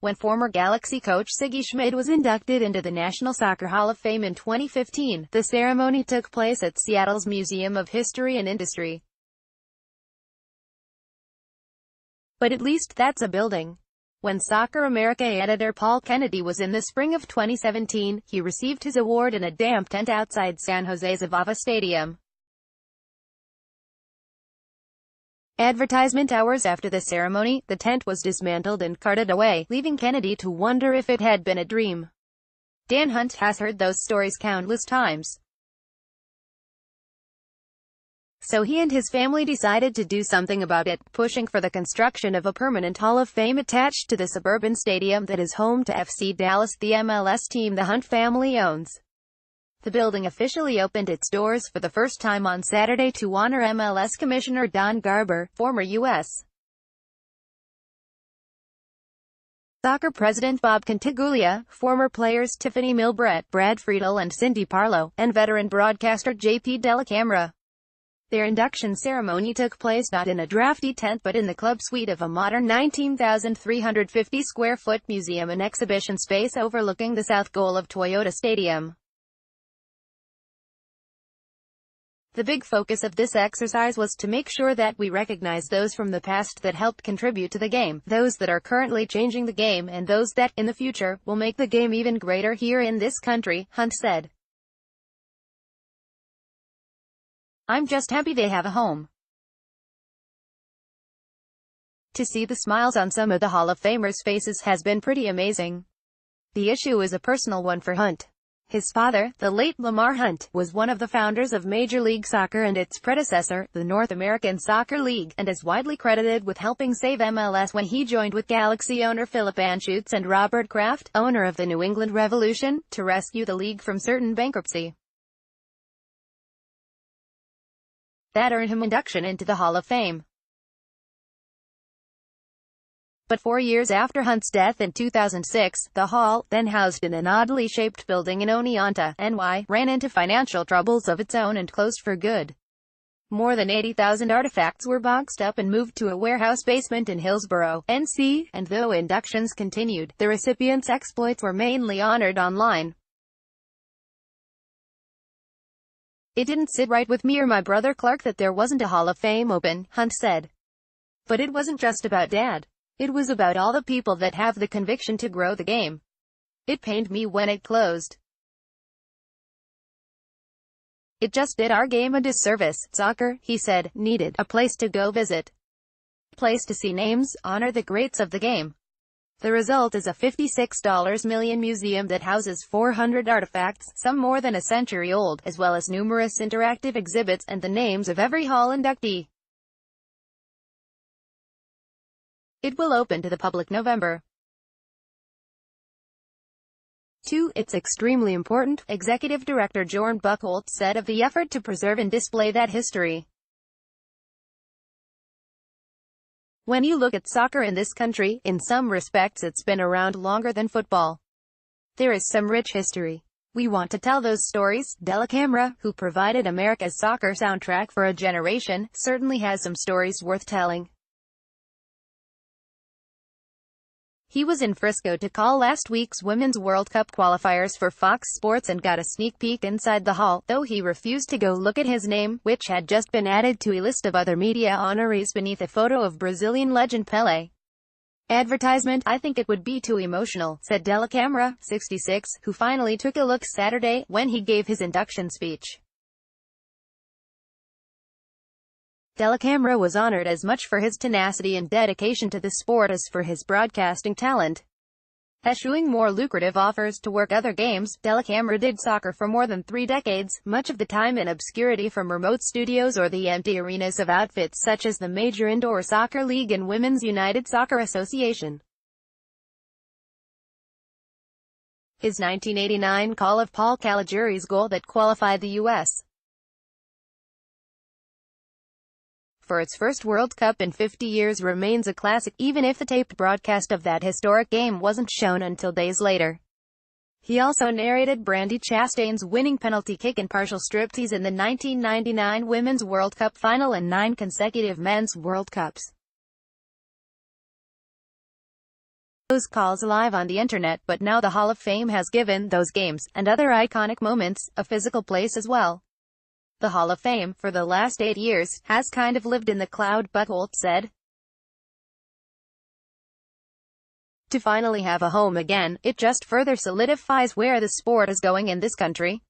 When former Galaxy coach Sigi Schmid was inducted into the National Soccer Hall of Fame in 2015, the ceremony took place at Seattle's Museum of History and Industry. But at least that's a building. When Soccer America editor Paul Kennedy was in the spring of 2017, he received his award in a damp tent outside San Jose's Avava Stadium. Advertisement hours after the ceremony, the tent was dismantled and carted away, leaving Kennedy to wonder if it had been a dream. Dan Hunt has heard those stories countless times. So he and his family decided to do something about it, pushing for the construction of a permanent Hall of Fame attached to the suburban stadium that is home to FC Dallas, the MLS team the Hunt family owns. The building officially opened its doors for the first time on Saturday to honor MLS Commissioner Don Garber, former U.S. Soccer President Bob Contiguglia, former players Tiffany Milbrett, Brad Friedel and Cindy Parlow, and veteran broadcaster J.P. Dellacamera. Their induction ceremony took place not in a drafty tent but in the club suite of a modern 19,350-square-foot museum and exhibition space overlooking the south goal of Toyota Stadium. The big focus of this exercise was to make sure that we recognize those from the past that helped contribute to the game, those that are currently changing the game, and those that, in the future, will make the game even greater here in this country, Hunt said. I'm just happy they have a home. To see the smiles on some of the Hall of Famers' faces has been pretty amazing. The issue is a personal one for Hunt. His father, the late Lamar Hunt, was one of the founders of Major League Soccer and its predecessor, the North American Soccer League, and is widely credited with helping save MLS when he joined with Galaxy owner Philip Anschutz and Robert Kraft, owner of the New England Revolution, to rescue the league from certain bankruptcy. That earned him induction into the Hall of Fame. But 4 years after Hunt's death in 2006, the hall, then housed in an oddly shaped building in Oneonta, NY, ran into financial troubles of its own and closed for good. More than 80,000 artifacts were boxed up and moved to a warehouse basement in Hillsborough, NC, and though inductions continued, the recipients' exploits were mainly honored online. It didn't sit right with me or my brother Clark that there wasn't a Hall of Fame open, Hunt said. But it wasn't just about Dad. It was about all the people that have the conviction to grow the game. It pained me when it closed. It just did our game a disservice. Soccer, he said, needed a place to go visit. A place to see names, honor the greats of the game. The result is a $56 million museum that houses 400 artifacts, some more than a century old, as well as numerous interactive exhibits, and the names of every Hall inductee. It will open to the public November 2. It's extremely important, Executive Director Jorn Buchholz said of the effort to preserve and display that history. When you look at soccer in this country, in some respects it's been around longer than football. There is some rich history. We want to tell those stories. Dellacamera, who provided America's soccer soundtrack for a generation, certainly has some stories worth telling. He was in Frisco to call last week's Women's World Cup qualifiers for Fox Sports and got a sneak peek inside the hall, though he refused to go look at his name, which had just been added to a list of other media honorees beneath a photo of Brazilian legend Pelé. Advertisement, I think it would be too emotional, said Dellacamera, 66, who finally took a look Saturday, when he gave his induction speech. Dellacamera was honored as much for his tenacity and dedication to the sport as for his broadcasting talent. Eschewing more lucrative offers to work other games, Dellacamera did soccer for more than 3 decades, much of the time in obscurity from remote studios or the empty arenas of outfits such as the Major Indoor Soccer League and Women's United Soccer Association. His 1989 call of Paul Caligiuri's goal that qualified the U.S. for its first World Cup in 50 years remains a classic, even if the taped broadcast of that historic game wasn't shown until days later. He also narrated Brandi Chastain's winning penalty kick and partial striptease in the 1999 Women's World Cup final and 9 consecutive Men's World Cups. those calls alive on the internet, but now the Hall of Fame has given those games, and other iconic moments, a physical place as well. The Hall of Fame, for the last 8 years, has kind of lived in the cloud, Buchholz said. To finally have a home again, it just further solidifies where the sport is going in this country.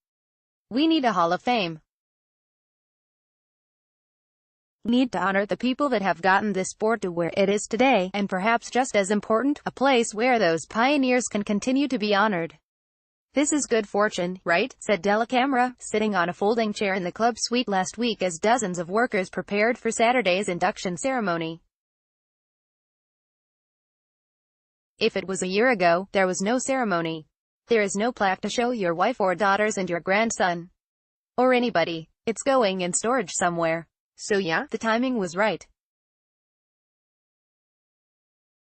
We need a Hall of Fame. We need to honor the people that have gotten this sport to where it is today, and perhaps just as important, a place where those pioneers can continue to be honored. This is good fortune, right? Said Della Camera, sitting on a folding chair in the club suite last week as dozens of workers prepared for Saturday's induction ceremony. If it was a year ago, there was no ceremony. There is no plaque to show your wife or daughters and your grandson. Or anybody. It's going in storage somewhere. So yeah, the timing was right.